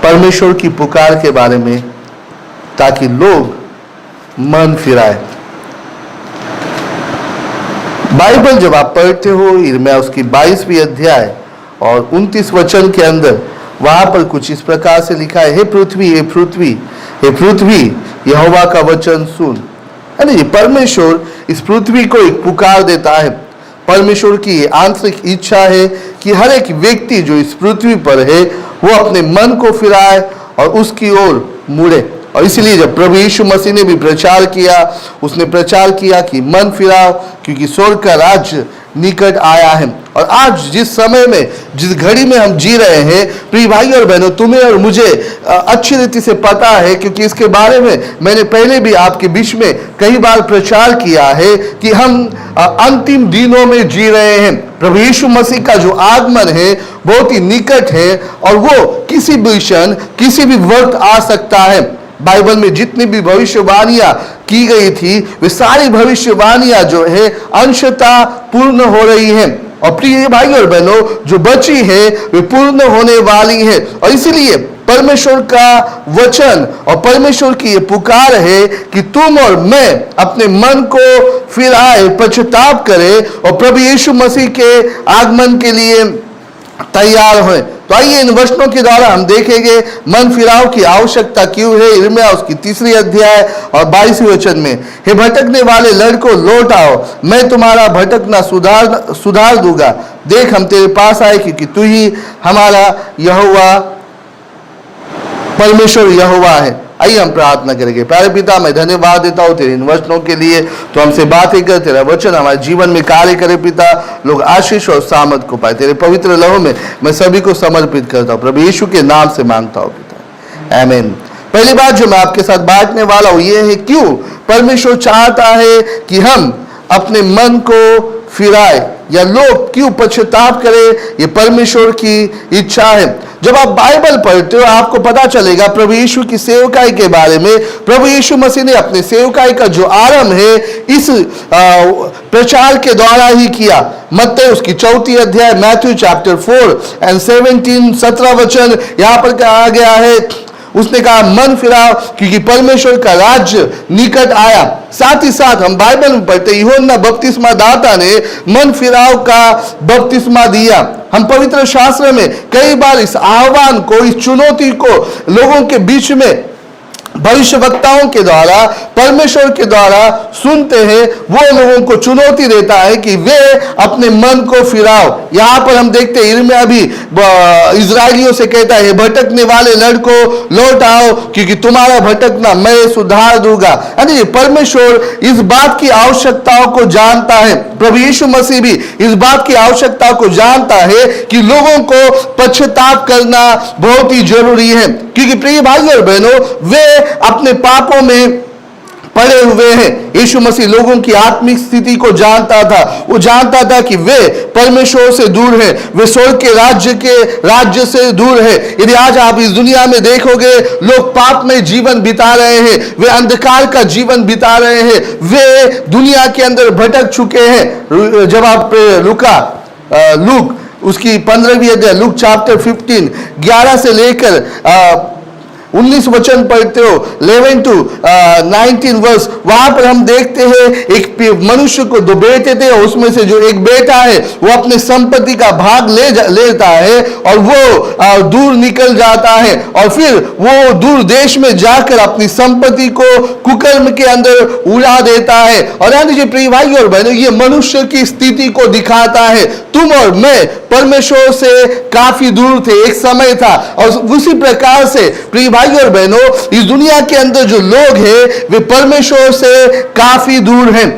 परमेश्वर की पुकार के बारे में, ताकि लोग मन फिराए। बाइबल जब आप पढ़ते हो यिर्मयाह उसकी 22वीं अध्याय और 29 वचन के अंदर, वहां पर कुछ इस प्रकार से लिखा है, हे पृथ्वी, हे पृथ्वी, हे पृथ्वी, यहोवा का वचन सुन। है ना, परमेश्वर इस पृथ्वी को एक पुकार देता है। परमेश्वर की आंतरिक इच्छा है कि हर एक व्यक्ति जो इस पृथ्वी पर है वो अपने मन को फिराए और उसकी ओर मुड़े। और इसलिए जब प्रभु यीशु मसीह ने भी प्रचार किया, उसने प्रचार किया कि मन फिराओ, क्योंकि स्वर्ग का राज्य निकट आया है। और आज जिस समय में, जिस घड़ी में हम जी रहे हैं, प्रिय भाई और बहनों, तुम्हें और मुझे अच्छी रीति से पता है, क्योंकि इसके बारे में मैंने पहले भी आपके बीच में कई बार प्रचार किया है कि हम अंतिम दिनों में जी रहे हैं। प्रभु यीशु मसीह का जो आगमन है बहुत ही निकट है और वो किसी भी क्षण, किसी भी वक्त आ सकता है। बाइबल में जितनी भी भविष्यवाणियां की गई थी, वे सारी भविष्यवाणियां जो है अंशतः पूर्ण हो रही हैं। और प्रिय भाई और बहनों, जो बची है वे पूर्ण होने वाली है। और इसीलिए परमेश्वर का वचन और परमेश्वर की ये पुकार है कि तुम और मैं अपने मन को फिराए, पश्चाताप करें और प्रभु यीशु मसीह के आगमन के लिए तैयार हों। तो आइए इन वचनों के द्वारा हम देखेंगे मन फिराव की आवश्यकता क्यों है। यिर्मयाह उसकी 3री अध्याय और 22वें वचन में, हे भटकने वाले लड़कों, लौट आओ, मैं तुम्हारा भटकना सुधार दूंगा। देख, हम तेरे पास आए, क्योंकि तू ही हमारा यहोवा, परमेश्वर यहोवा है। आइए हम प्रार्थना करेंगे। प्यारे पिता, मैं धन्यवाद देता हूँ तेरे इन वचनों के लिए। तो हमसे बातें कर, तेरा वचन हमारे जीवन में कार्य करे पिता, लोग आशीष और सामर्थ को पाए। तेरे पवित्र लहू में मैं सभी को समर्पित करता हूँ, प्रभु यीशु के नाम से मांगता हूँ पिता, आमीन। पहली बात जो मैं आपके साथ बांटने वाला हूँ ये है, क्यों परमेश्वर चाहता है कि हम अपने मन को फिराए या लोग क्यों पश्चाताप करें, ये परमेश्वर की इच्छा है। जब आप बाइबल पढ़ते हो आपको पता चलेगा प्रभु यीशु की सेवकाई के बारे में। प्रभु यीशु मसीह ने अपने सेवकाई का जो आरंभ है इस प्रचार के द्वारा ही किया। मत्ती उसकी 4th अध्याय, मैथ्यू चैप्टर 4 and 17 वचन यहाँ पर कहा गया है, उसने कहा मन फिराओ क्योंकि परमेश्वर का राज्य निकट आया। साथ ही साथ हम बाइबल में पढ़ते हैं यूहन्ना बपतिस्मा दाता ने मन फिराव का बपतिस्मा दिया। हम पवित्र शास्त्र में कई बार इस आह्वान को, इस चुनौती को लोगों के बीच में भविष्यवक्ताओं के द्वारा, परमेश्वर के द्वारा सुनते हैं। वो लोगों को चुनौती देता है कि वे अपने मन को फिराओ। यहाँ पर हम देखते हैं यिर्मयाह भी इजरायलियों से कहता है, भटकने वाले लड़कों, लौट आओ, क्योंकि तुम्हारा भटकना मैं सुधार दूंगा। यानी परमेश्वर इस बात की आवश्यकताओं को जानता है। प्रभु यीशु मसीह भी इस बात की आवश्यकता को जानता है कि लोगों को पश्चाताप करना बहुत ही जरूरी है, क्योंकि प्रिय भाई और बहनों, वे अपने पापों में पड़े हुए हैं। यीशु मसीह लोगों की आत्मिक स्थिति को जानता था। वो जानता था कि वे परमेश्वर से दूर हैं, वे स्वर्ग के राज्य से दूर है। यदि आज आप इस दुनिया में देखोगे, लोग पाप में जीवन बिता रहे हैं, वे अंधकार का जीवन बिता रहे हैं, वे दुनिया के अंदर भटक चुके हैं। जब आप लूक उसकी 15वीं अध्याय, लूक चैप्टर 15 11 से लेकर 19 वचन पढ़ते हो, 11 to 19 वर्ष, वहां पर हम देखते हैं एक मनुष्य को 2 बेटे थे और उसमें से जो एक बेटा है वो अपने संपत्ति का भाग लेता है और वो दूर निकल जाता है और फिर वो दूर देश में जाकर अपनी संपत्ति को कुकर्म के अंदर उड़ा देता है। और यानी प्रिय भाई और बहनों, ये मनुष्य की स्थिति को दिखाता है। तुम और मैं परमेश्वर से काफी दूर थे, एक समय था। और उसी प्रकार से प्रिय भाई और बहनों, इस दुनिया के अंदर जो लोग हैं वे परमेश्वर से काफी दूर हैं,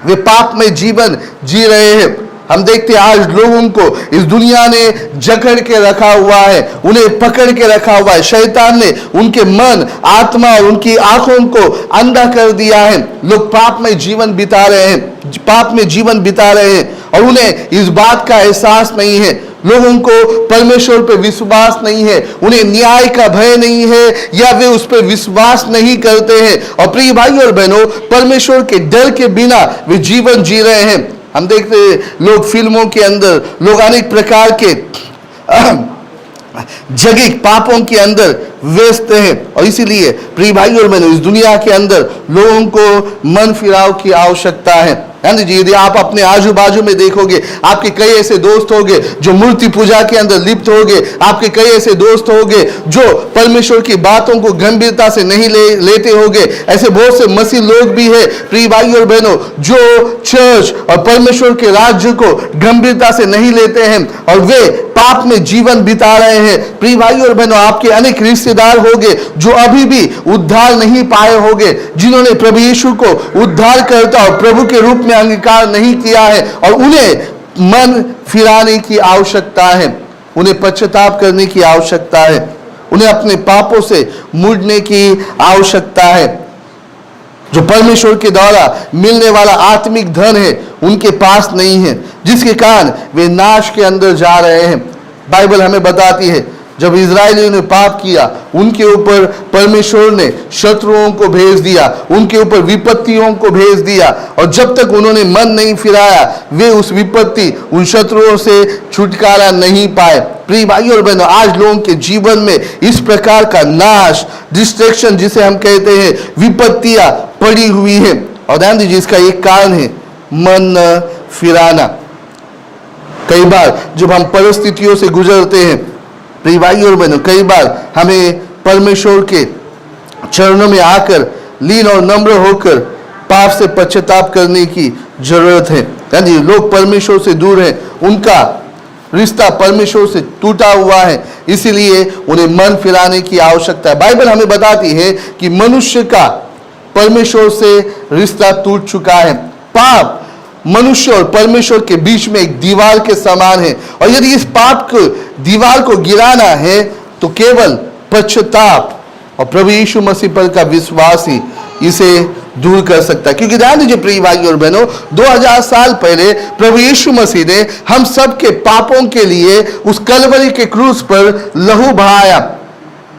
वे पाप में जीवन जी रहे हैं। हम देखते हैं आज लोगों को इस दुनिया ने जकड़ के रखा हुआ है, उन्हें पकड़ के रखा हुआ है। शैतान ने उनके मन, आत्मा और उनकी आंखों को अंधा कर दिया है। लोग पाप में जीवन बिता रहे हैं और उन्हें इस बात का एहसास नहीं है। लोगों को परमेश्वर पे विश्वास नहीं है, उन्हें न्याय का भय नहीं है या वे उस पर विश्वास नहीं करते हैं। और प्रिय भाई और बहनों, परमेश्वर के डर के बिना वे जीवन जी रहे हैं। हम देखते हैं लोग फिल्मों के अंदर, लोग अनेक प्रकार के जगह पापों के अंदर व्यस्त है। और इसीलिए प्रिय भाई और बहनों, इस दुनिया के अंदर लोगों को मन फिराव की आवश्यकता है ना जी। यदि आप अपने आजू बाजू में देखोगे, आपके कई ऐसे दोस्त होंगे जो मूर्ति पूजा के अंदर लिप्त होंगे, आपके कई ऐसे दोस्त होंगे जो परमेश्वर की बातों को गंभीरता से नहीं लेते होंगे। ऐसे बहुत से मसीह लोग भी है प्रिय भाई और बहनों जो चर्च और परमेश्वर के राज्य को गंभीरता से नहीं लेते हैं और वे पाप में जीवन बिता रहे हैं। प्रिय भाई और बहनों, आपके अनेक रिश्तेदार होंगे जो अभी भी उद्धार नहीं पाए होंगे, जिन्होंने प्रभु यीशु को उद्धारकर्ता और प्रभु के रूप में अंगीकार नहीं किया है और उन्हें मन फिराने की आवश्यकता है, उन्हें पश्चाताप करने की आवश्यकता है, उन्हें अपने पापों से मुड़ने की आवश्यकता है। जो परमेश्वर के द्वारा मिलने वाला आत्मिक धन है उनके पास नहीं है, जिसके कारण वे नाश के अंदर जा रहे हैं। बाइबल हमें बताती है जब इजरायलियों ने पाप किया, उनके ऊपर परमेश्वर ने शत्रुओं को भेज दिया, उनके ऊपर विपत्तियों को भेज दिया और जब तक उन्होंने मन नहीं फिराया वे उस विपत्ति, उन शत्रुओं से छुटकारा नहीं पाए। प्रिय भाई और बहनों, आज लोगों के जीवन में इस प्रकार का नाश, डिस्ट्रैक्शन जिसे हम कहते हैं, विपत्तियां पड़ी हुई है और ध्यान दीजिए इसका एक कारण है मन फिराना। कई बार जब हम परिस्थितियों से गुजरते हैं प्रिय भाई और बहनों, कई बार हमें परमेश्वर के चरणों में आकर लीन और नम्र होकर पाप से पश्चाताप करने की जरूरत है। यानी लोग परमेश्वर से दूर हैं, उनका रिश्ता परमेश्वर से टूटा हुआ है, इसीलिए उन्हें मन फिराने की आवश्यकता है। बाइबल हमें बताती है कि मनुष्य का परमेश्वर से रिश्ता टूट चुका है। पाप मनुष्य और परमेश्वर के बीच में एक दीवार के समान है और यदि इस पाप को दीवार को गिराना है तो केवल पश्चाताप और प्रभु यीशु मसीह पर का विश्वास ही इसे दूर कर सकता है। क्योंकि ध्यान दीजिए प्रिय भाई और बहनों, 2000 साल पहले प्रभु यीशु मसीह ने हम सब के पापों के लिए उस कलवरी के क्रूस पर लहू बहाया,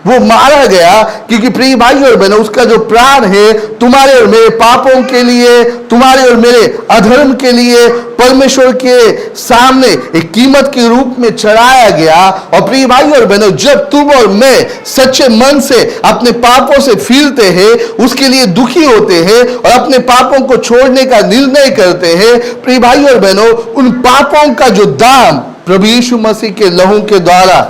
वो मारा गया क्योंकि प्रिय भाई और बहनों उसका जो प्राण है तुम्हारे और मेरे पापों के लिए, तुम्हारे और मेरे अधर्म के लिए परमेश्वर के सामने एक कीमत के रूप में चढ़ाया गया। और प्रिय भाई और बहनों, जब तुम और मैं सच्चे मन से अपने पापों से फिरते हैं, उसके लिए दुखी होते हैं और अपने पापों को छोड़ने का निर्णय करते हैं, प्रिय भाई और बहनों उन पापों का जो दाम प्रभु यीशु मसीह के लहू के द्वारा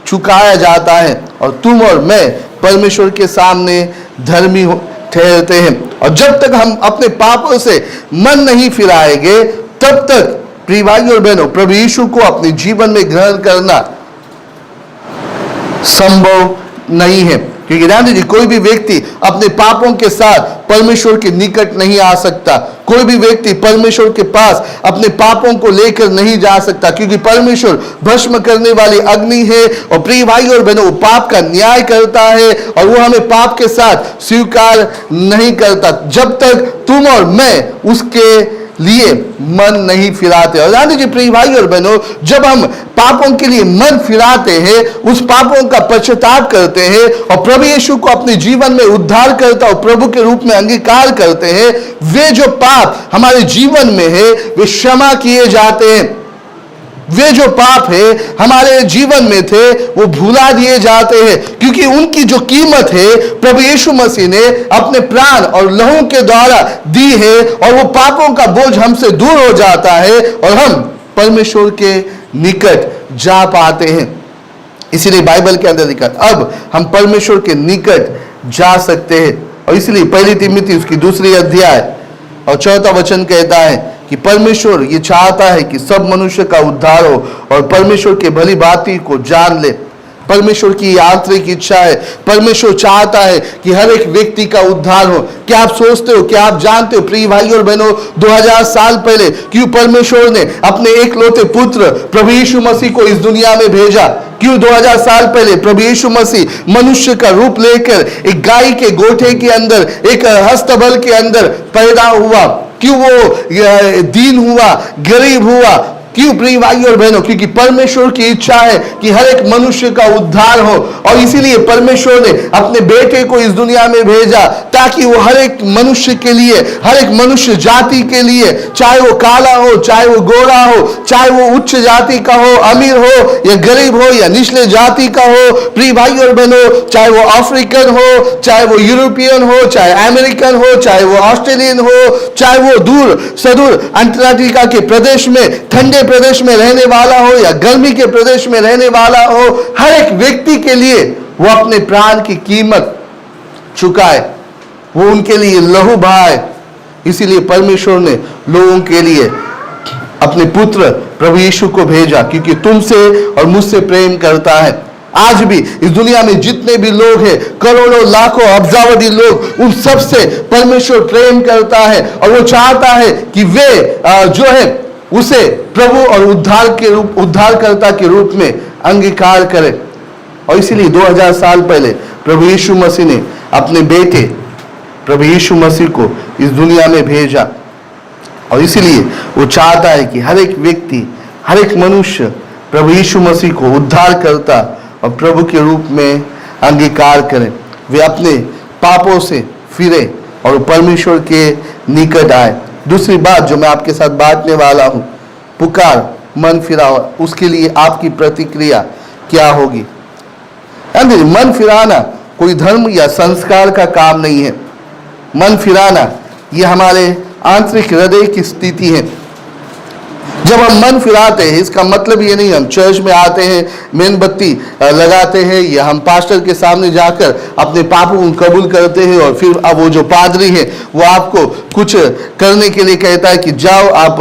चुकाया जाता है और तुम और मैं परमेश्वर के सामने धर्मी ठहरते हैं। और जब तक हम अपने पापों से मन नहीं फिराएंगे तब तक प्रिय भाई और बहनों प्रभु यीशु को अपने जीवन में ग्रहण करना संभव नहीं है। क्योंकि ध्यान दीजिए कोई भी व्यक्ति अपने पापों के साथ परमेश्वर के निकट नहीं आ सकता, कोई भी व्यक्ति परमेश्वर के पास अपने पापों को लेकर नहीं जा सकता, क्योंकि परमेश्वर भस्म करने वाली अग्नि है और प्रिय भाई और बहनों पाप का न्याय करता है और वो हमें पाप के साथ स्वीकार नहीं करता जब तक तुम और मैं उसके लिए मन नहीं फिराते। और ध्यान दीजिए प्रिय भाई और बहनों, जब हम पापों के लिए मन फिराते हैं, उस पापों का पश्चाताप करते हैं और प्रभु यीशु को अपने जीवन में उद्धार करता और प्रभु के रूप में अंगीकार करते हैं, वे जो पाप हमारे जीवन में है वे क्षमा किए जाते हैं। वे जो पाप है हमारे जीवन में थे वो भुला दिए जाते हैं, क्योंकि उनकी जो कीमत है प्रभु यीशु मसीह ने अपने प्राण और लहू के द्वारा दी है और वो पापों का बोझ हमसे दूर हो जाता है और हम परमेश्वर के निकट जा पाते हैं। इसीलिए बाइबल के अंदर लिखा अब हम परमेश्वर के निकट जा सकते हैं। और इसलिए पहली तिमोथी उसकी 2 अध्याय और 4 वचन कहता है कि परमेश्वर ये चाहता है कि सब मनुष्य का उद्धार हो और परमेश्वर के भली बाती को जान ले। परमेश्वर की आंतरिक इच्छा है, परमेश्वर चाहता है कि हर एक व्यक्ति का उद्धार हो। क्या आप सोचते हो, क्या आप जानते हो प्रिय भाई और बहनों, 2000 साल पहले क्यों परमेश्वर ने अपने एकलौते पुत्र प्रभु यीशु मसीह को इस दुनिया में भेजा? क्यों 2000 साल पहले प्रभु यीशु मसीह मनुष्य का रूप लेकर एक गाय के गोठे के अंदर, एक हस्तबल के अंदर पैदा हुआ? क्यों वो दीन हुआ, गरीब हुआ, क्यों प्रिय भाई और बहनों? क्योंकि परमेश्वर की इच्छा है कि हर एक मनुष्य का उद्धार हो, और इसीलिए परमेश्वर ने अपने बेटे को इस दुनिया में भेजा ताकि वो हर एक मनुष्य के लिए, हर एक मनुष्य जाति के लिए, चाहे वो काला हो, चाहे वो गोरा हो, चाहे वो उच्च जाति का हो, अमीर हो या गरीब हो या निचले जाति का हो, प्रिय भाई और बहनों, चाहे वो अफ्रीकन हो, चाहे वो यूरोपियन हो, चाहे अमेरिकन हो, चाहे वो ऑस्ट्रेलियन हो, चाहे वो दूर सुदूर अंटार्कटिका के प्रदेश में, ठंडे प्रदेश में रहने वाला हो या गर्मी के प्रदेश में रहने वाला हो, हर एक व्यक्ति के लिए वो अपने प्राण की कीमत चुकाए, वो उनके लिए लहू बहाए। इसीलिए परमेश्वर ने लोगों के लिए अपने पुत्र प्रभु यीशु को भेजा, क्योंकि तुमसे और मुझसे प्रेम करता है। आज भी इस दुनिया में जितने भी लोग हैं, करोड़ों लाखों अब्जावधी लोग, उन सब से परमेश्वर प्रेम करता है और वो चाहता है कि वे जो है उसे प्रभु और उद्धारकर्ता के रूप में अंगीकार करें। और इसीलिए 2000 साल पहले प्रभु यीशु मसीह ने अपने बेटे प्रभु यीशु मसीह को इस दुनिया में भेजा, और इसीलिए वो चाहता है कि हर एक व्यक्ति, हर एक मनुष्य प्रभु यीशु मसीह को उद्धारकर्ता और प्रभु के रूप में अंगीकार करें, वे अपने पापों से फिरे और परमेश्वर के निकट आए। दूसरी बात जो मैं आपके साथ बांटने वाला हूं, पुकार, मन फिराओ, उसके लिए आपकी प्रतिक्रिया क्या होगी? मन फिराना कोई धर्म या संस्कार का काम नहीं है। मन फिराना ये हमारे आंतरिक हृदय की स्थिति है। जब हम मन फिराते हैं, इसका मतलब ये नहीं हम चर्च में आते हैं, मेणबत्ती लगाते हैं, या हम पास्टर के सामने जाकर अपने पापों को कबूल करते हैं, और फिर अब वो जो पादरी है वो आपको कुछ करने के लिए कहता है कि जाओ आप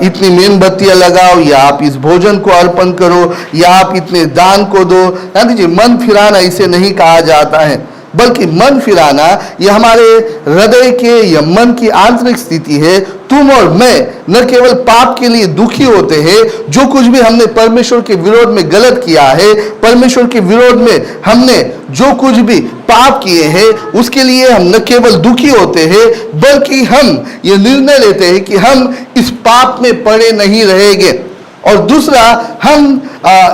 इतनी मेणबत्तियां लगाओ, या आप इस भोजन को अर्पण करो, या आप इतने दान को दो। यानी जी मन फिराना इसे नहीं कहा जाता है, बल्कि मन फिराना यह हमारे हृदय के या मन की आंतरिक स्थिति है। तुम और मैं न केवल पाप के लिए दुखी होते हैं, जो कुछ भी हमने परमेश्वर के विरोध में गलत किया है, परमेश्वर के विरोध में हमने जो कुछ भी पाप किए हैं, उसके लिए हम न केवल दुखी होते हैं, बल्कि हम ये निर्णय लेते हैं कि हम इस पाप में पड़े नहीं रहेंगे। और दूसरा, हम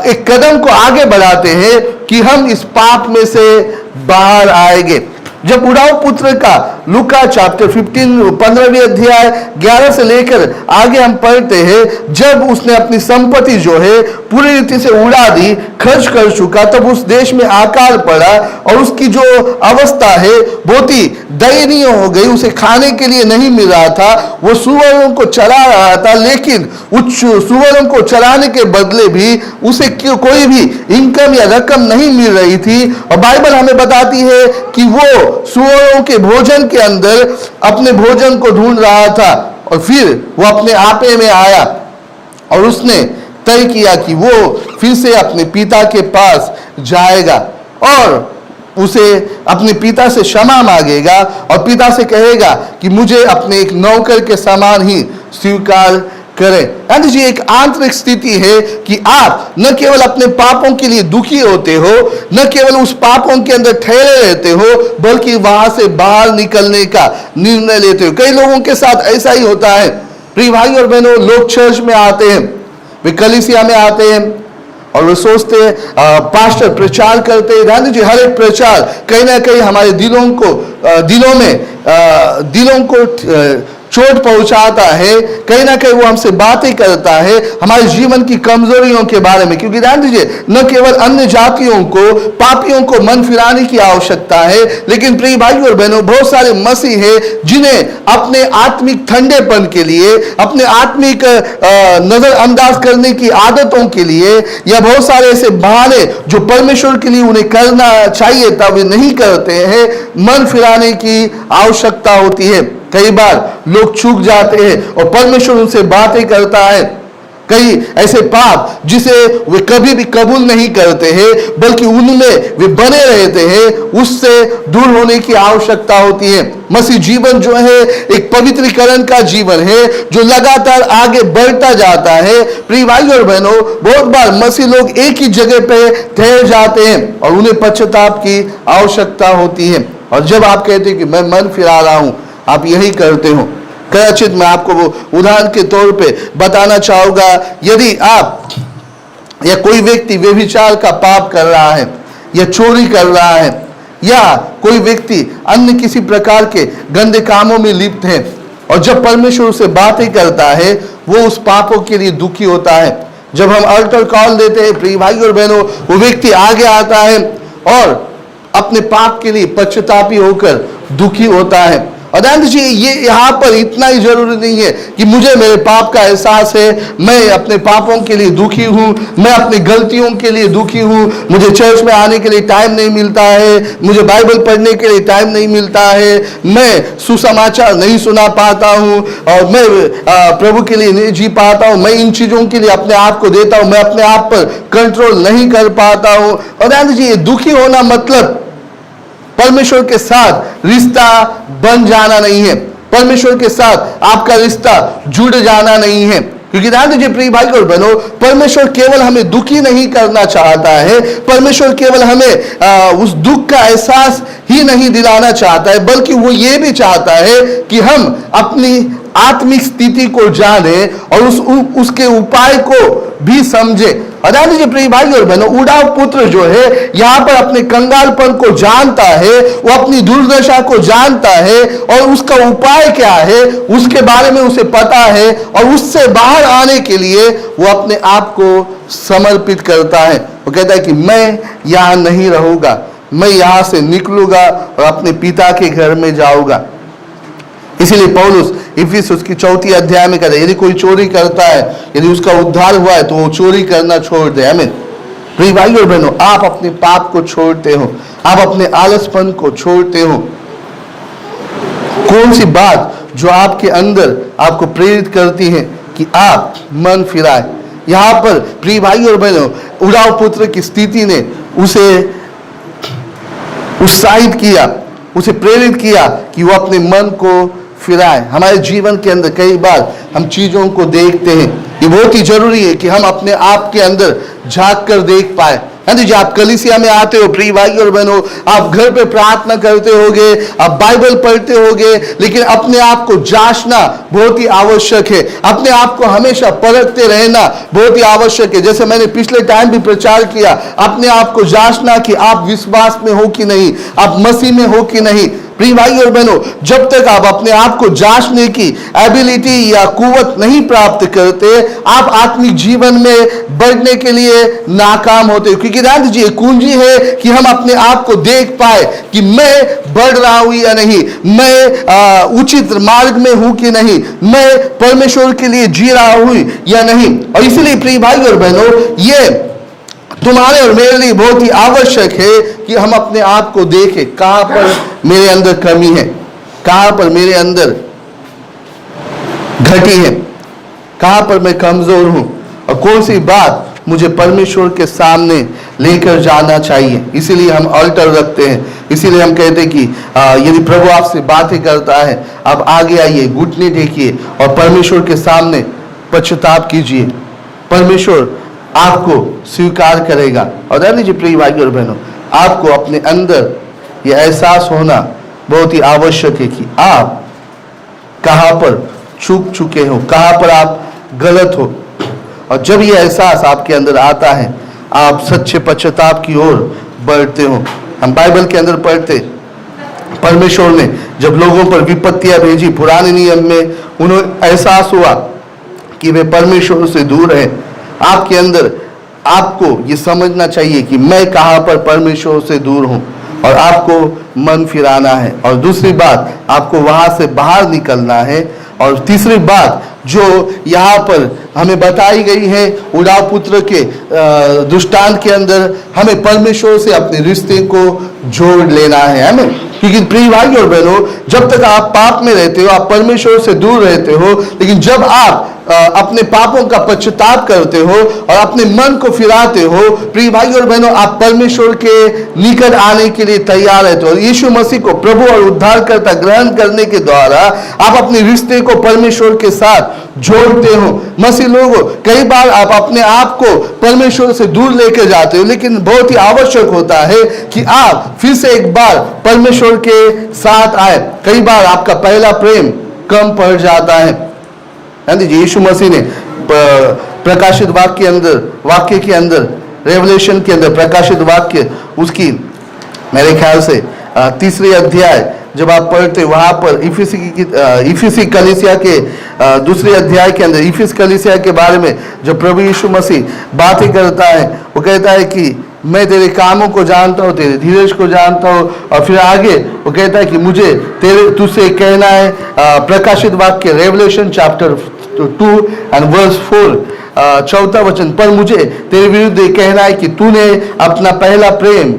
एक कदम को आगे बढ़ाते हैं कि हम इस पाप में से बाहर आएंगे। जब उड़ाऊ पुत्र का लूका चैप्टर 15वीं अध्याय 11 से लेकर आगे हम पढ़ते हैं, जब उसने अपनी संपत्ति जो है पूरी रीति से उड़ा दी, खर्च कर चुका, तब उस देश में आकाल पड़ा और उसकी जो अवस्था है बहुत ही दयनीय हो गई। उसे खाने के लिए नहीं मिल रहा था, वो सुअरों को चरा रहा था, लेकिन उस सुअरों को चराने के बदले भी उसे कोई भी इनकम या रकम नहीं मिल रही थी। और बाइबल हमें बताती है कि वो सुअरों के भोजन के अंदर अपने भोजन को ढूंढ रहा था, और फिर वो अपने आपे में आया और उसने तय किया कि वो फिर से अपने पिता के पास जाएगा और उसे अपने पिता से क्षमा मांगेगा और पिता से कहेगा कि मुझे अपने एक नौकर के समान ही स्वीकार करें। यानी जी एक आंतरिक स्थिति है कि आप न केवल अपने पापों के लिए दुखी होते हो, न केवल उस पापों के अंदर ठहरे रहते हो, बल्कि वहां से बाहर निकलने का निर्णय लेते हो। कई लोगों के साथ ऐसा ही होता है। प्रिय भाई और बहनों, लोग चर्च में आते हैं, वे कलीसिया में आते हैं और वे सोचते हैं पास्टर प्रचार करते हैं। ध्यान दीजिए, हर एक प्रचार कहीं ना कहीं हमारे दिलों को चोट पहुंचाता है। कहीं ना कहीं वो हमसे बातें करता है हमारे जीवन की कमजोरियों के बारे में। क्योंकि ध्यान दीजिए, न केवल अन्य जातियों को, पापियों को मन फिराने की आवश्यकता है, लेकिन प्रिय भाई और बहनों, बहुत सारे मसीह हैं जिन्हें अपने आत्मिक ठंडेपन के लिए, अपने आत्मिक नजरअंदाज करने की आदतों के लिए, या बहुत सारे ऐसे बहाने जो परमेश्वर के लिए उन्हें करना चाहिए था वे नहीं करते हैं, मन फिराने की आवश्यकता होती है। कई बार लोग चूक जाते हैं और परमेश्वर उनसे बातें करता है। कई ऐसे पाप जिसे वे कभी भी कबूल नहीं करते हैं, बल्कि उनमें वे बने रहते हैं, उससे दूर होने की आवश्यकता होती है। मसीह जीवन जो है एक पवित्रीकरण का जीवन है जो लगातार आगे बढ़ता जाता है। प्रिय भाई और बहनों, बहुत बार मसीह लोग एक ही जगह पे ठहर जाते हैं और उन्हें पश्चाताप की आवश्यकता होती है। और जब आप कहते हैं कि मैं मन फिरा रहा हूं, आप यही करते हो, कदाचित मैं आपको वो उदाहरण के तौर पे बताना चाहूंगा, यदि आप या कोई व्यक्ति व्यभिचार का पाप कर रहा है या चोरी कर रहा है या कोई व्यक्ति अन्य किसी प्रकार के गंदे कामों में लिप्त है, और जब परमेश्वर उसे बातें करता है वो उस पापों के लिए दुखी होता है। जब हम अल्टर कॉल देते हैं प्रिय भाई और बहनों, वो व्यक्ति आगे आता है और अपने पाप के लिए पश्चातापी होकर दुखी होता है। और ध्यान दीजिए, ये यहाँ पर इतना ही जरूरी नहीं है कि मुझे मेरे पाप का एहसास है, मैं अपने पापों के लिए दुखी हूँ, मैं अपनी गलतियों के लिए दुखी हूँ, मुझे चर्च में आने के लिए टाइम नहीं मिलता है, मुझे बाइबल पढ़ने के लिए टाइम नहीं मिलता है, मैं सुसमाचार नहीं सुना पाता हूँ और मैं प्रभु के लिए नहीं जी पाता हूँ, मैं इन चीज़ों के लिए अपने आप को देता हूँ, मैं अपने आप पर कंट्रोल नहीं कर पाता हूँ। और ध्यान दीजिए, दुखी होना मतलब परमेश्वर के साथ रिश्ता बन जाना नहीं है, परमेश्वर के साथ आपका रिश्ता जुड़ जाना नहीं है। क्योंकि ध्यान दीजिए प्रिय भाई और बहनों, परमेश्वर केवल हमें दुखी नहीं करना चाहता है, परमेश्वर केवल हमें उस दुख का एहसास ही नहीं दिलाना चाहता है, बल्कि वो ये भी चाहता है कि हम अपनी आत्मिक स्थिति को जाने और उसके उपाय को भी समझे। और ध्यान दीजिए प्रिय भाई और बहनों, उड़ाव पुत्र जो है यहाँ पर अपने कंगालपन को जानता है, वो अपनी दुर्दशा को जानता है और उसका उपाय क्या है उसके बारे में उसे पता है, और उससे बाहर आने के लिए वो अपने आप को समर्पित करता है। वो कहता है कि मैं यहाँ नहीं रहूंगा, मैं यहाँ से निकलूंगा और अपने पिता के घर में जाऊंगा। इसीलिए पौलुस इफिसुस की 4 अध्याय में कहता है, यदि कोई चोरी करता है, यदि उसका उद्धार हुआ है तो वो चोरी करना छोड़ दे। आमीन। प्रिय भाई और बहनों, आप अपने पाप को छोड़ते हो, आप अपने आलसपन को छोड़ते हो। कौन सी बात जो आपके अंदर आपको प्रेरित करती है कि आप मन फिराए? यहाँ पर प्रिय भाई और बहनों, उड़ाव पुत्र की स्थिति ने उसे उत्साहित किया, उसे प्रेरित किया कि वो अपने मन को फिराए। हमारे जीवन के अंदर कई बार हम चीज़ों को देखते हैं, ये बहुत ही जरूरी है कि हम अपने आप के अंदर झांक कर देख पाए। जी, आप कलीसिया में आते हो प्रिय भाई और बहनों, आप घर पे प्रार्थना करते होगे, आप बाइबल पढ़ते होगे, लेकिन अपने आप को जांचना बहुत ही आवश्यक है, अपने आप को हमेशा परखते रहना बहुत ही आवश्यक है। जैसे मैंने पिछले टाइम भी प्रचार किया, अपने आप को जांचना कि आप विश्वास में हो कि नहीं, आप मसीह में हो कि नहीं। प्रिय भाई और बहनों, जब तक आप अपने आप को जांचने की एबिलिटी या कुवत नहीं प्राप्त करते, आप आत्मिक जीवन में बढ़ने के लिए नाकाम होते हो। क्योंकि ध्यान दीजिए, कुंजी है कि हम अपने आप को देख पाए कि मैं बढ़ रहा हूं या नहीं, मैं उचित मार्ग में हूं कि नहीं, मैं परमेश्वर के लिए जी रहा हूं या नहीं। और इसलिए प्रिय भाई और बहनों, ये तुम्हारे और मेरे लिए बहुत ही आवश्यक है कि हम अपने आप को देखें, कहां पर मेरे अंदर कमी है, कहां पर मेरे अंदर घटी है, कहां पर मैं कमजोर हूं और कौन सी बात मुझे परमेश्वर के सामने लेकर जाना चाहिए। इसीलिए हम अल्टर रखते हैं, इसीलिए हम कहते हैं कि यदि प्रभु आपसे बातें करता है, आप आगे आइए, घुटने टेकिए और परमेश्वर के सामने पश्चाताप कीजिए। परमेश्वर आपको स्वीकार करेगा। और ध्यान दीजिए प्रिय भाई और बहनों, आपको अपने अंदर यह एहसास होना बहुत ही आवश्यक है कि आप कहां पर चूक चुके हो, कहां पर आप गलत हो। और जब यह एहसास आपके अंदर आता है, आप सच्चे पश्चाताप की ओर बढ़ते हो। हम बाइबल के अंदर पढ़ते, परमेश्वर ने जब लोगों पर विपत्तियां भेजी पुराने नियम में, उन्हें एहसास हुआ कि वे परमेश्वर से दूर हैं। आपके अंदर आपको ये समझना चाहिए कि मैं कहां पर परमेश्वर से दूर हूं और आपको मन फिराना है। और दूसरी बात, आपको वहां से बाहर निकलना है। और तीसरी बात जो यहाँ पर हमें बताई गई है उड़ाव पुत्र के दृष्टांत के अंदर, हमें परमेश्वर से अपने रिश्ते को जोड़ लेना है हमें। क्योंकि प्रिय भाई और बहनों, जब तक आप पाप में रहते हो, आप परमेश्वर से दूर रहते हो, लेकिन जब आप अपने पापों का पश्चाताप करते हो और अपने मन को फिराते हो, प्रिय भाई और बहनों, आप परमेश्वर के निकट आने के लिए तैयार रहते हो। यीशु मसीह को प्रभु और उद्धारकर्ता ग्रहण करने के द्वारा आप अपने रिश्ते को परमेश्वर के साथ जोड़ते हो। मसीह लोगों, कई बार आप अपने आप को परमेश्वर से दूर लेकर जाते हो, लेकिन बहुत ही आवश्यक होता है कि आप फिर से एक बार परमेश्वर के साथ आए। कई बार आपका पहला प्रेम कम पड़ जाता है। यीशु मसीह ने प्रकाशित वाक्य के अंदर रेवलेशन के अंदर प्रकाशित वाक्य उसकी मेरे ख्याल से तीसरे अध्याय जब आप पढ़ते वहां पर इफिसी कलीसिया के दूसरे अध्याय के अंदर इफिस कलीसिया के बारे में जब प्रभु यीशु मसीह बातें करता है, वो कहता है कि मैं तेरे कामों को जानता हूँ, तेरे धीरज को जानता हूँ। और फिर आगे वो कहता है कि मुझे तुझसे कहना है, प्रकाशित वाक्य रेवलेशन चैप्टर 2 एंड वर्स 4 चौथा वचन, पर मुझे तेरे विरुद्ध कहना है कि तूने अपना पहला प्रेम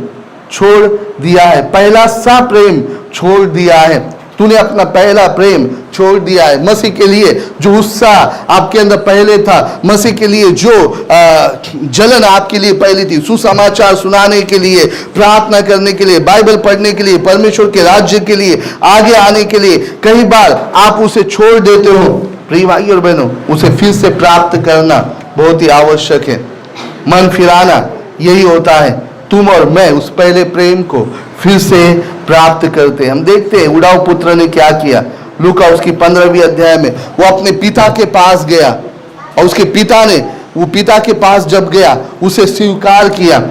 छोड़ दिया है, पहला सा प्रेम छोड़ दिया है। तूने अपना पहला प्रेम छोड़ दिया है। मसीह के लिए जो उत्साह आपके अंदर पहले था, मसीह के लिए जो जलन आपके लिए पहले थी, सुसमाचार सुनाने के लिए, प्रार्थना करने के लिए, बाइबल पढ़ने के लिए, परमेश्वर के राज्य के लिए आगे आने के लिए, कई बार आप उसे छोड़ देते हो। प्रिय भाई और बहनों, उसे फिर से प्राप्त करना बहुत ही आवश्यक है। मन फिराना यही होता है। तुम और मैं उस पहले प्रेम को फिर से प्राप्त करते हैं। हम देखते हैं उड़ाऊ पुत्र ने क्या किया। लूका उसकी 15वीं अध्याय में वो अपने पिता के पास गया और उसके पिता ने वो पिता के पास जब गया उसे स्वीकार किया।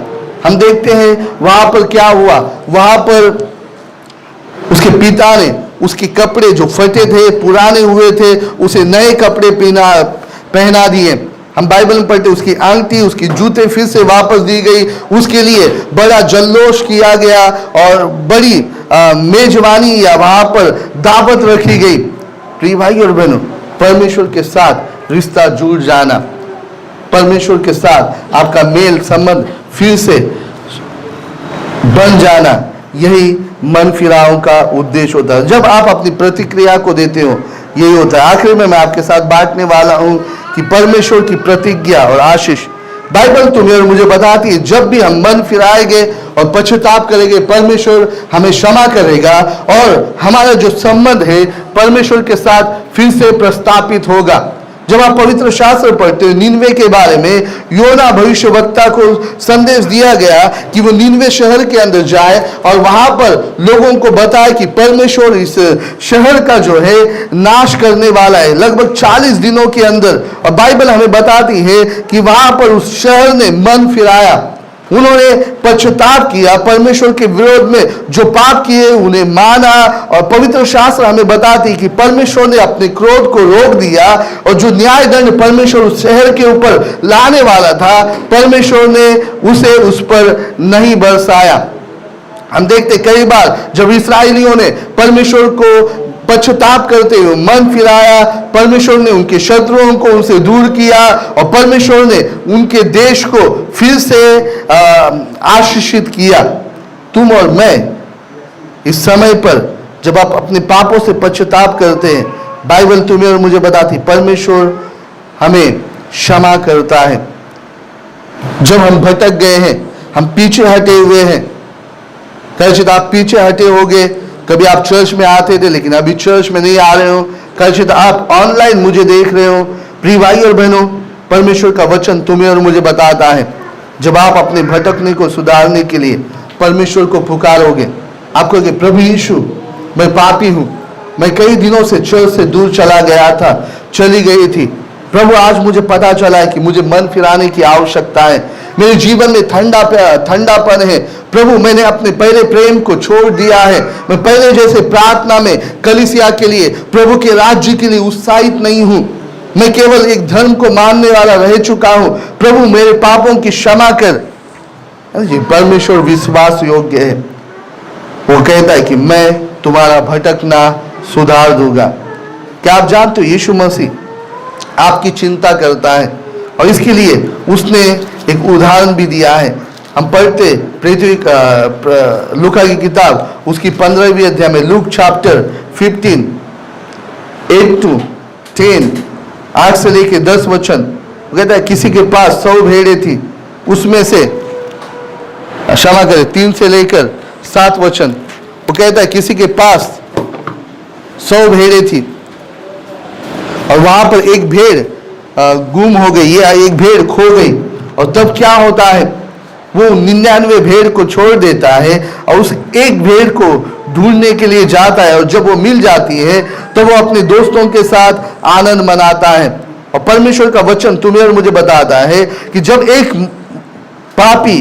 हम देखते हैं वहां पर क्या हुआ। वहां पर उसके पिता ने उसके कपड़े जो फटे थे, पुराने हुए थे, उसे नए कपड़े पहना दिए। हम बाइबल में पढ़ते उसकी अंगूठी, उसकी जूते फिर से वापस दी गई। उसके लिए बड़ा जल्लोष किया गया और बड़ी मेजबानी या वहां पर दावत रखी गई। प्रिय भाई और बहनों, परमेश्वर के साथ रिश्ता जुड़ जाना, परमेश्वर के साथ आपका मेल संबंध फिर से बन जाना, यही मन फिराव का उद्देश्य होता है। जब आप अपनी प्रतिक्रिया को देते हो, यही होता है। आखिर में मैं आपके साथ बांटने वाला हूं कि परमेश्वर की प्रतिज्ञा और आशीष बाइबल तुम्हें और मुझे बताती है, जब भी हम मन फिराएंगे और पश्चाताप करेंगे, परमेश्वर हमें क्षमा करेगा और हमारा जो संबंध है परमेश्वर के साथ फिर से प्रस्तापित होगा। जब आप पवित्र शास्त्र पढ़ते हो, निनवे के बारे में योना भविष्यवक्ता को संदेश दिया गया कि वो निनवे शहर के अंदर जाए और वहां पर लोगों को बताए कि परमेश्वर इस शहर का जो है नाश करने वाला है लगभग 40 दिनों के अंदर। और बाइबल हमें बताती है कि वहां पर उस शहर ने मन फिराया, उन्होंने पश्चाताप किया, परमेश्वर के विरोध में जो पाप किए उन्हें माना। और पवित्र शास्त्र हमें बताती है कि परमेश्वर ने अपने क्रोध को रोक दिया और जो न्याय दंड परमेश्वर उस शहर के ऊपर लाने वाला था, परमेश्वर ने उसे उस पर नहीं बरसाया। हम देखते कई बार जब इस्राएलियों ने परमेश्वर को पश्चाताप करते हुए मन फिराया, परमेश्वर ने उनके शत्रुओं को उनसे दूर किया और परमेश्वर ने उनके देश को फिर से आशीषित किया। तुम और मैं इस समय पर जब आप अपने पापों से पश्चाताप करते हैं, बाइबल तुम्हें और मुझे बताती परमेश्वर हमें क्षमा करता है। जब हम भटक गए हैं, हम पीछे हटे हुए हैं, कदाचित आप पीछे हटे होगे, कभी आप चर्च में आते थे लेकिन अभी चर्च में नहीं आ रहे हो, कदाचित आप ऑनलाइन मुझे देख रहे हो। प्रिय भाई और बहनों, परमेश्वर का वचन तुम्हें और मुझे बताता है, जब आप अपने भटकने को सुधारने के लिए परमेश्वर को पुकारोगे, आप कहोगे प्रभु यीशु मैं पापी हूं, मैं कई दिनों से चर्च से दूर चला गया था, चली गई थी, प्रभु आज मुझे पता चला है कि मुझे मन फिराने की आवश्यकता है, मेरे जीवन में ठंडापन है। प्रभु मैंने अपने पहले प्रेम को छोड़ दिया है, मैं पहले जैसे प्रार्थना में कलीसिया के लिए, प्रभु के राज्य के लिए उत्साहित नहीं हूं, मैं केवल एक धर्म को मानने वाला रह चुका हूं। प्रभु मेरे पापों की क्षमा कर। जी, परमेश्वर विश्वास योग्य है, वो कहता है कि मैं तुम्हारा भटकना सुधार दूंगा। क्या आप जानते हो यीशु मसीह आपकी चिंता करता है और इसके लिए उसने एक उदाहरण भी दिया है। हम पढ़ते लूका की किताब उसकी 15वीं अध्याय में, लूक चैप्टर 15 8-10, 8 से लेके 10 वचन। वो कहता है किसी के पास 100 भेड़ें थी, उसमें से क्षमा करें 3 से लेकर 7 वचन। वो कहता है किसी के पास 100 भेड़ें थी और वहां पर एक भेड़ गुम हो गई या एक भेड़ खो गई, और तब क्या होता है, वो 99 भेड़ को छोड़ देता है और उस एक भेड़ को ढूंढने के लिए जाता है और जब वो मिल जाती है तो वो अपने दोस्तों के साथ आनंद मनाता है। और परमेश्वर का वचन तुम्हें और मुझे बताता है कि जब एक पापी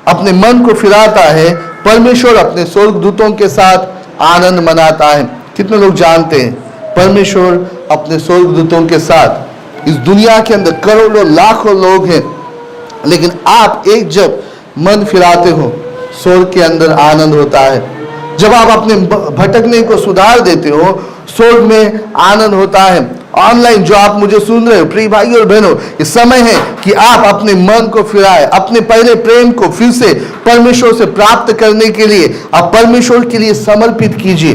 अपने मन को फिराता है, परमेश्वर अपने स्वर्गदूतों के साथ आनंद मनाता है। कितने लोग जानते हैं परमेश्वर अपने स्वर्गदूतों के साथ, इस दुनिया के अंदर करोड़ों लाखों लोग हैं, लेकिन आप एक जब मन फिराते हो, स्वर्ग के अंदर आनंद होता है। जब आप अपने भटकने को सुधार देते हो, स्वर्ग में आनंद होता है। ऑनलाइन जो आप मुझे सुन रहे हो प्रिय भाई और बहनों, ये समय है कि आप अपने मन को फिराए, अपने पहले प्रेम को फिर से परमेश्वर से प्राप्त करने के लिए आप परमेश्वर के लिए समर्पित कीजिए।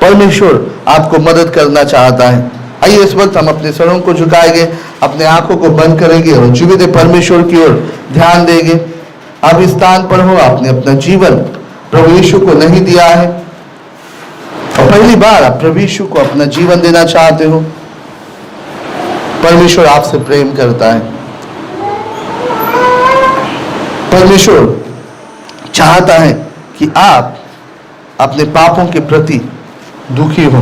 परमेश्वर आपको मदद करना चाहता है। आइए इस वक्त हम अपने सरों को झुकाएंगे, अपने आंखों को बंद करेंगे और जीवित परमेश्वर की ओर ध्यान देंगे। आप इस स्थान पर हो, आपने अपना जीवन प्रभु यीशु को नहीं दिया है और पहली बार आप प्रभु यीशु को अपना जीवन देना चाहते हो। परमेश्वर आपसे प्रेम करता है। परमेश्वर चाहता है कि आप अपने पापों के प्रति दुखी हो।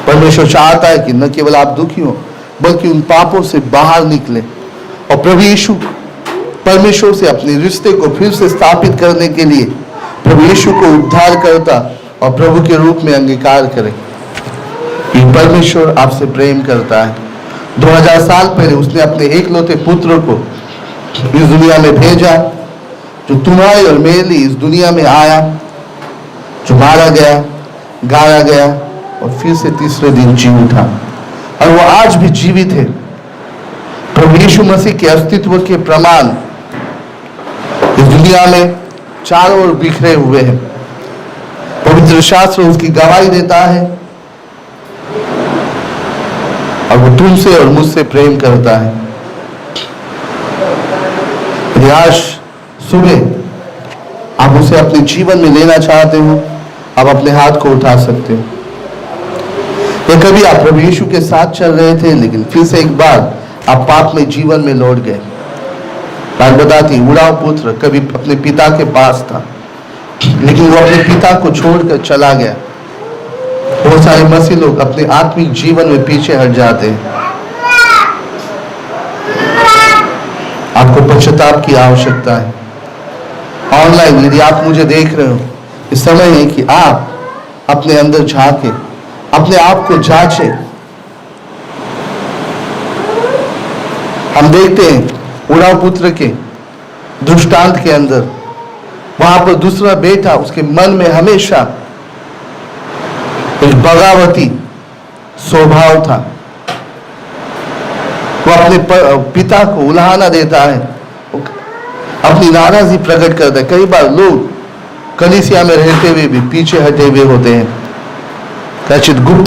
परमेश्वर चाहता है कि न केवल आप दुखी हो बल्कि उन पापों से बाहर निकले और प्रभु यीशु परमेश्वर से अपने रिश्ते को फिर से स्थापित करने के लिए प्रभु यीशु को उद्धार करता और प्रभु के रूप में अंगीकार करें। परमेश्वर आपसे प्रेम करता है। 2000 साल पहले उसने अपने एकलौते पुत्र को इस दुनिया में भेजा, जो तुम्हारे और मेरे लिए इस दुनिया में आया, जो मारा गया, गाड़ा गया और फिर से तीसरे दिन जी उठा और वो आज भी जीवित है। प्रभु यीशु मसीह के अस्तित्व के प्रमाण इस दुनिया में चारों ओर बिखरे हुए हैं। पवित्र शास्त्र उसकी गवाही देता है और वो तुमसे और मुझसे प्रेम करता है। यदि आज सुबह आप उसे अपने जीवन में लेना चाहते हो, आप अपने हाथ को उठा सकते हो। या कभी आप प्रभु यीशु के साथ चल रहे थे लेकिन फिर से एक बार आप पाप में जीवन में लौट गए। बात बताती, उड़ाव पुत्र कभी अपने पिता के पास था लेकिन वो अपने पिता को छोड़कर चला गया। बहुत सारे मसीह लोग अपने आत्मिक जीवन में पीछे हट जाते हैं। आपको पश्चाताप की आवश्यकता है। ऑनलाइन यदि आप मुझे देख रहे हो, इस समय है कि आप अपने अंदर झांके, अपने आप को जांचे। हम देखते हैं उड़ाव पुत्र के दृष्टांत के अंदर, वहां पर दूसरा बेटा, उसके मन में हमेशा एक बगावती स्वभाव था। वो अपने पिता को उल्हाना देता है, अपनी नाराजगी प्रकट करता है। कई बार लोग कलीसिया में रहते हुए भी पीछे हटे हुए होते हैं। कचित गुप्त